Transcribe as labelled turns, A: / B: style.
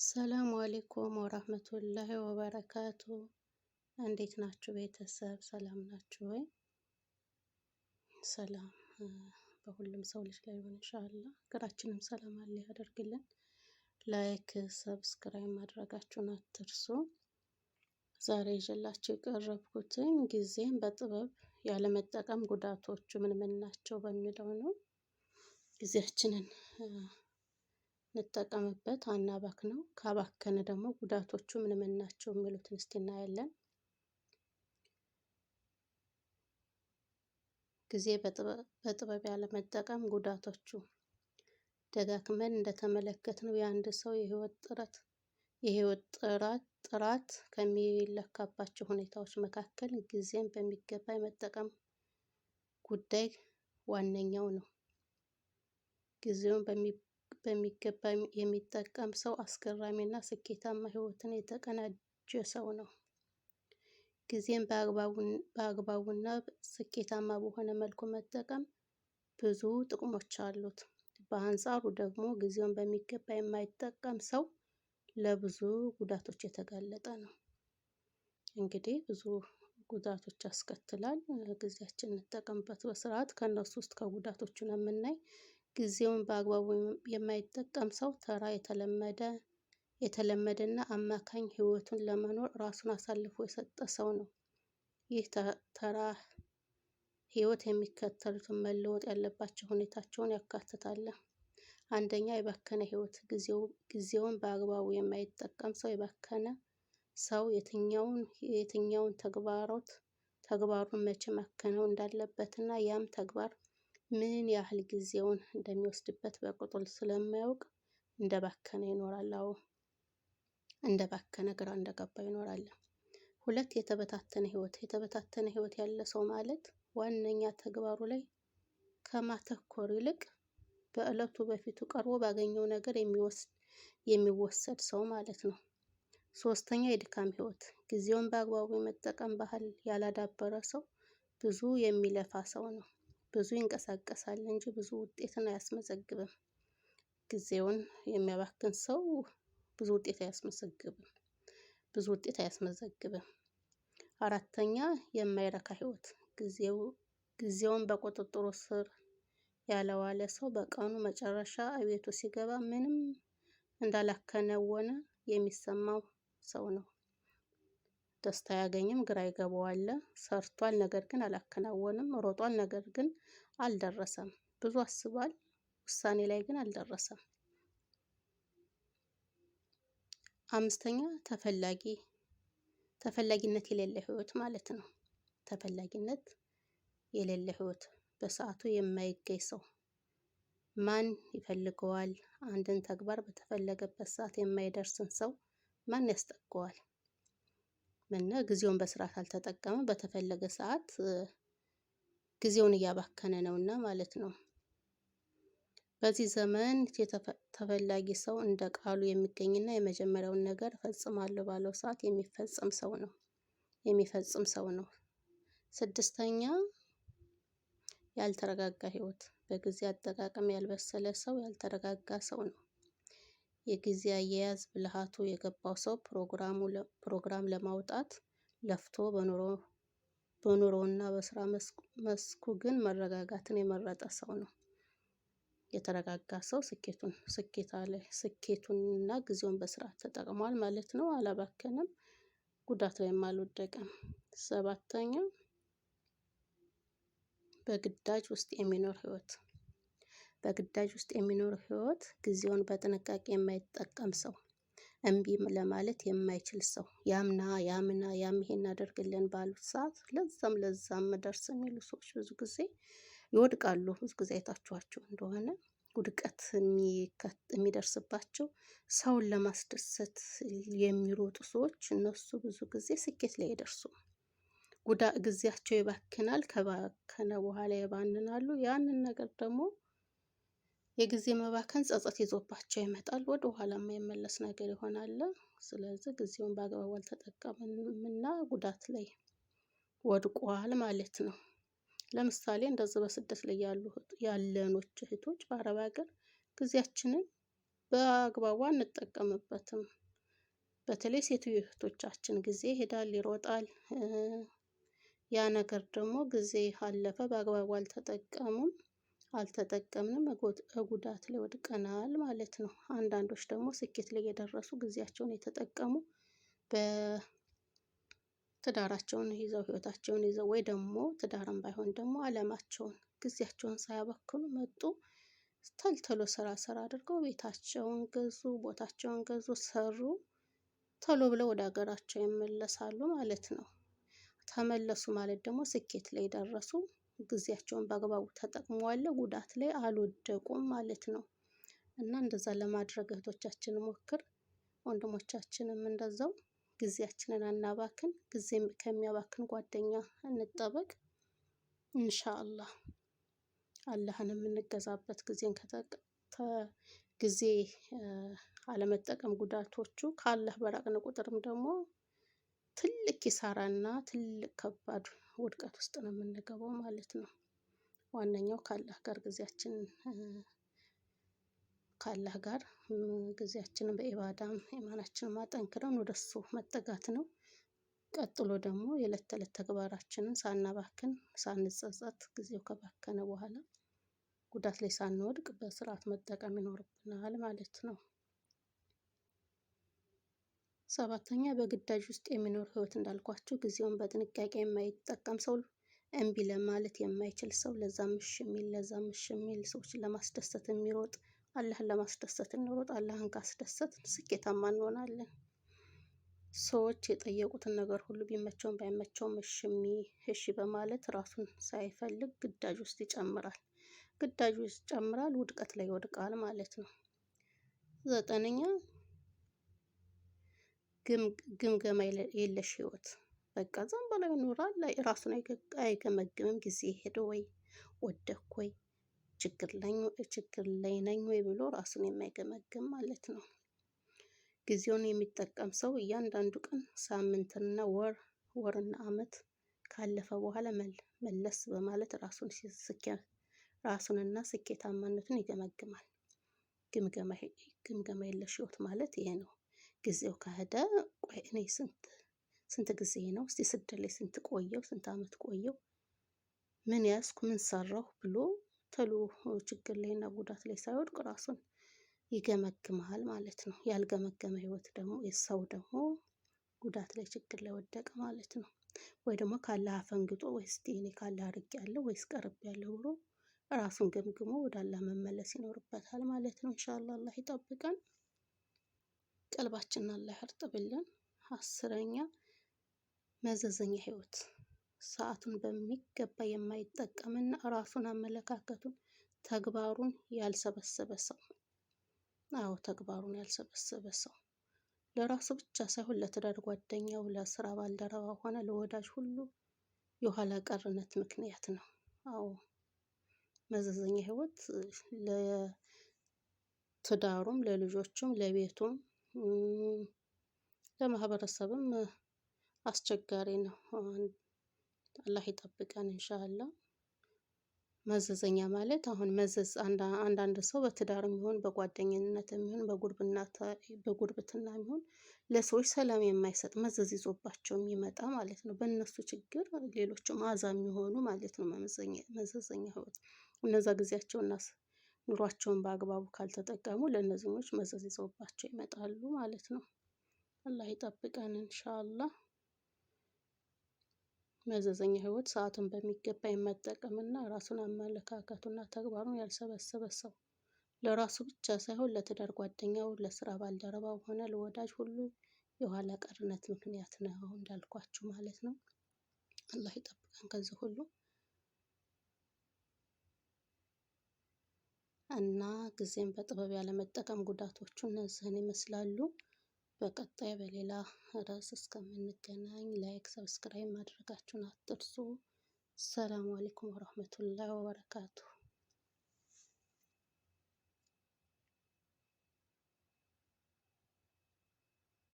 A: ሰላም አለይኩም ወራህመቱላሂ ወበረካቱ። እንዴት ናችሁ ቤተሰብ? ሰላም ናችሁ ወይ? ሰላም በሁሉም ሰው ልጅ ላይ ይሁን ኢንሻአላህ። ሀገራችንም ሰላም አለ ያደርግልን። ላይክ ሰብስክራይብ ማድረጋችሁን አትርሱ። ዛሬ ይዤላችሁ የቀረብኩትኝ ጊዜን በጥበብ ያለመጠቀም ጉዳቶቹ ምን ምን ናቸው በሚለው ነው። ጊዜያችንን እንጠቀምበት አናባክነው፣ ካባከነ ደግሞ ጉዳቶቹ ምን ምን ናቸው የሚሉትን እስቲ እናያለን። ጊዜ በጥበብ ያለመጠቀም ጉዳቶቹ ደጋግመን እንደተመለከትነው የአንድ ሰው የህይወት ጥራት ከሚለካባቸው ሁኔታዎች መካከል ጊዜን በሚገባ የመጠቀም ጉዳይ ዋነኛው ነው። ጊዜውን በሚገባ የሚጠቀም ሰው አስገራሚና ስኬታማ ህይወትን የተቀናጀ ሰው ነው። ጊዜን በአግባቡና ስኬታማ በሆነ መልኩ መጠቀም ብዙ ጥቅሞች አሉት። በአንጻሩ ደግሞ ጊዜውን በሚገባ የማይጠቀም ሰው ለብዙ ጉዳቶች የተጋለጠ ነው። እንግዲህ ብዙ ጉዳቶች ያስከትላል። ጊዜያችንን እንጠቀምበት በስርዓት። ከነሱ ውስጥ ከጉዳቶቹ ነው የምናይ። ጊዜውን በአግባቡ የማይጠቀም ሰው ተራ የተለመደና አማካኝ ህይወቱን ለመኖር ራሱን አሳልፎ የሰጠ ሰው ነው። ይህ ተራ ህይወት የሚከተሉትን መለወጥ ያለባቸው ሁኔታቸውን ያካትታል። አንደኛ፣ የባከነ ህይወት። ጊዜውን በአግባቡ የማይጠቀም ሰው የባከነ ሰው የትኛውን ተግባሩን መቼ ማከናወን እንዳለበትና ያም ተግባር ምን ያህል ጊዜውን እንደሚወስድበት በቁጥር ስለማያውቅ እንደባከነ ይኖራል። እንደባከነ ግራ እንደገባ ይኖራል። ሁለት፣ የተበታተነ ህይወት። የተበታተነ ህይወት ያለ ሰው ማለት ዋነኛ ተግባሩ ላይ ከማተኮር ይልቅ በዕለቱ በፊቱ ቀርቦ ባገኘው ነገር የሚወሰድ ሰው ማለት ነው። ሶስተኛ፣ የድካም ህይወት። ጊዜውን በአግባቡ የመጠቀም ባህል ያላዳበረ ሰው ብዙ የሚለፋ ሰው ነው። ብዙ ይንቀሳቀሳል እንጂ ብዙ ውጤትን አያስመዘግብም። ጊዜውን የሚያባክን ሰው ብዙ ውጤት አያስመዘግብም። አራተኛ፣ የማይረካ ህይወት። ጊዜውን በቁጥጥሩ ስር ያለዋለ ሰው በቀኑ መጨረሻ እቤቱ ሲገባ ምንም እንዳላከናወነ የሚሰማው ሰው ነው። ደስታ አያገኝም፣ ግራ ይገባዋል። ሰርቷል፣ ነገር ግን አላከናወንም። ሮጧል፣ ነገር ግን አልደረሰም። ብዙ አስቧል፣ ውሳኔ ላይ ግን አልደረሰም። አምስተኛ፣ ተፈላጊነት የሌለ ህይወት ማለት ነው። ተፈላጊነት የሌለ ህይወት፣ በሰዓቱ የማይገኝ ሰው። ማን ይፈልገዋል? አንድን ተግባር በተፈለገበት ሰዓት የማይደርስን ሰው ማን ያስጠጋዋል? ጊዜውን በስርዓት አልተጠቀመ፣ በተፈለገ ሰዓት ጊዜውን እያባከነ ነውና ማለት ነው። በዚህ ዘመን ተፈላጊ ሰው እንደ ቃሉ የሚገኝና የመጀመሪያውን ነገር እፈጽማለሁ ባለው ሰዓት የሚፈጽም ሰው ነው። ስድስተኛ፣ ያልተረጋጋ ህይወት። በጊዜ አጠቃቀም ያልበሰለ ሰው ያልተረጋጋ ሰው ነው። የጊዜ አያያዝ ብልሃቱ የገባው ሰው ፕሮግራም ለማውጣት ለፍቶ በኑሮውና በስራ መስኩ ግን መረጋጋትን የመረጠ ሰው ነው። የተረጋጋ ሰው ስኬቱንና ጊዜውን በስርዓት ተጠቅሟል ማለት ነው። አላባከነም፣ ጉዳት ላይም አልወደቀም። ሰባተኛ፣ በግዳጅ ውስጥ የሚኖር ህይወት። በግዳጅ ውስጥ የሚኖር ህይወት ጊዜውን በጥንቃቄ የማይጠቀም ሰው፣ እምቢ ለማለት የማይችል ሰው። ያም ይሄን አደርግልን ባሉት ሰዓት ለዛም ደርስ የሚሉ ሰዎች ብዙ ጊዜ ይወድቃሉ። ብዙ ጊዜ አይታችኋቸው እንደሆነ ውድቀት የሚደርስባቸው ሰውን ለማስደሰት የሚሮጡ ሰዎች እነሱ ብዙ ጊዜ ስኬት ላይ አይደርሱም። ጊዜያቸው ይባክናል። ከባከነ በኋላ ይባንናሉ። ያንን ነገር ደግሞ የጊዜ መባከን ጸጸት ይዞባቸው ይመጣል። ወደ ኋላ የማይመለስ ነገር ይሆናል። ስለዚህ ጊዜውን በአግባቡ አልተጠቀምንምና ጉዳት ላይ ወድቋል ማለት ነው። ለምሳሌ እንደዚህ በስደት ላይ ያለኖች እህቶች በአረብ ሀገር ጊዜያችንን በአግባቡ አንጠቀምበትም። በተለይ ሴትዮ እህቶቻችን ጊዜ ይሄዳል ይሮጣል። ያ ነገር ደግሞ ጊዜ አለፈ፣ በአግባቡ አልተጠቀምንም፣ ጉዳት ላይ ወድቀናል ማለት ነው። አንዳንዶች ደግሞ ስኬት ላይ የደረሱ ጊዜያቸውን የተጠቀሙ በትዳራቸውን ይዘው ህይወታቸውን ይዘው ወይ ደግሞ ትዳርም ባይሆን ደግሞ አለማቸውን ጊዜያቸውን ሳያባክኑ መጡ። ተልተሎ ስራ አድርገው ቤታቸውን ገዙ፣ ቦታቸውን ገዙ፣ ሰሩ። ቶሎ ብለው ወደ ሀገራቸው ይመለሳሉ ማለት ነው። ተመለሱ ማለት ደግሞ ስኬት ላይ ደረሱ፣ ጊዜያቸውን በአግባቡ ተጠቅመዋል፣ ጉዳት ላይ አልወደቁም ማለት ነው። እና እንደዛ ለማድረግ እህቶቻችን ሞክር፣ ወንድሞቻችንም እንደዛው ጊዜያችንን አናባክን። ጊዜም ከሚያባክን ጓደኛ እንጠበቅ። ኢንሻአላህ አላህን የምንገዛበት ጊዜ አለመጠቀም ጉዳቶቹ ካላህ በራቅን ቁጥርም ደግሞ ትልቅ ኪሳራና ትልቅ ከባድ ውድቀት ውስጥ ነው የምንገባው ማለት ነው። ዋነኛው ካላህ ጋር ጊዜያችንን በኢባዳም ኢማናችንን ማጠንክረን ወደሱ መጠጋት ነው። ቀጥሎ ደግሞ የዕለት ተዕለት ተግባራችንን ሳናባክን ሳንጸጸት ጊዜው ከባከነ በኋላ ጉዳት ላይ ሳንወድቅ በስርዓት መጠቀም ይኖርብናል ማለት ነው። ሰባተኛ በግዳጅ ውስጥ የሚኖር ህይወት እንዳልኳችሁ ጊዜውን በጥንቃቄ የማይጠቀም ሰው፣ እምቢ ለማለት የማይችል ሰው፣ ለዛም እሺ የሚል ሰዎችን ለማስደሰት የሚሮጥ፣ አላህን ለማስደሰት እንሮጥ። አላህን ካስደሰት ስኬታማ እንሆናለን። ሰዎች የጠየቁትን ነገር ሁሉ ቢመቸውም ባይመቸውም እሺ በማለት ራሱን ሳይፈልግ ግዳጅ ውስጥ ይጨምራል። ግዳጅ ውስጥ ይጨምራል፣ ውድቀት ላይ ይወድቃል ማለት ነው። ዘጠነኛ ግምገማ የለሽ ህይወት። በቃ ዝም ብሎ ይኖራል፣ ራሱን አይገመግምም። ጊዜ ሄደ ወይ ወደኩ ወይ ችግር ላይ ነኝ ወይ ብሎ ራሱን የማይገመግም ማለት ነው። ጊዜውን የሚጠቀም ሰው እያንዳንዱ ቀን ሳምንትና ወርና አመት ካለፈ በኋላ መለስ በማለት ራሱንና ስኬታማነቱን ይገመግማል። ግምገማ የለሽ ህይወት ማለት ይሄ ነው። ጊዜው ከሄደ ቆይ እኔ ስንት ጊዜ ነው? እስቲ ስደት ላይ ስንት አመት ቆየው? ምን ያዝኩ? ምን ሰራሁ ብሎ ተሎ ችግር ላይና ጉዳት ላይ ሳይወድቅ ራሱን ይገመግማል ማለት ነው። ያልገመገመ ህይወት ደግሞ የሰው ደግሞ ጉዳት ላይ ችግር ላይ ወደቀ ማለት ነው። ወይ ደግሞ ካላህ አፈንግጦ ወይስ እኔ ካላህ አርቄያለሁ ወይስ ቀርቤያለሁ ብሎ ራሱን ገምግሞ ወደ አላህ መመለስ ይኖርበታል ማለት ነው። ኢንሻአላህ አላህ ይጠብቀን፣ ቀልባችንን አላህ ያርጥብልን። አስረኛ መዘዘኛ ህይወት፣ ሰዓቱን በሚገባ የማይጠቀምና ራሱን አመለካከቱን ተግባሩን ያልሰበሰበ ሰው። አዎ ተግባሩን ያልሰበሰበ ሰው ለራሱ ብቻ ሳይሆን ለትዳር ጓደኛው፣ ለስራ ባልደረባ ሆነ ለወዳጅ ሁሉ የኋላ ቀርነት ምክንያት ነው። አዎ መዘዘኛ ህይወት ለትዳሩም፣ ለልጆቹም፣ ለቤቱም፣ ለማህበረሰብም አስቸጋሪ ነው። አላህ ይጠብቀን ኢንሻአላህ። መዘዘኛ ማለት አሁን አንዳንድ ሰው በትዳርም ይሁን በጓደኝነትም ይሁን በጉርብትና ይሁን ለሰዎች ሰላም የማይሰጥ መዘዝ ይዞባቸው የሚመጣ ማለት ነው። በእነሱ ችግር ሌሎችም አዛ የሚሆኑ ማለት ነው። መዘዘኛ ህይወት እነዛ ጊዜያቸውና ኑሯቸውን በአግባቡ ካልተጠቀሙ ለእነዚህኞች መዘዝ ይዘውባቸው ይመጣሉ ማለት ነው። አላህ ይጠብቀን ኢንሻአላህ። መዘዘኛ ህይወት ሰዓቱን በሚገባ የመጠቀምና ራሱን አመለካከቱና ተግባሩን ያልሰበሰበ ሰው ለራሱ ብቻ ሳይሆን ለትዳር ጓደኛው፣ ለስራ ባልደረባው ሆነ ለወዳጅ ሁሉ የኋላ ቀርነት ምክንያት ነው እንዳልኳችሁ ማለት ነው። አላህ ይጠብቀን ከዚህ ሁሉ እና ጊዜን በጥበብ ያለመጠቀም ጉዳቶቹ እነዚህን ይመስላሉ። በቀጣይ በሌላ ርዕስ እስከምንገናኝ ላይክ፣ ሰብስክራይብ ማድረጋችሁን አትርሱ። ሰላም አለይኩም ወራህመቱላሂ ወበረካቱሁ።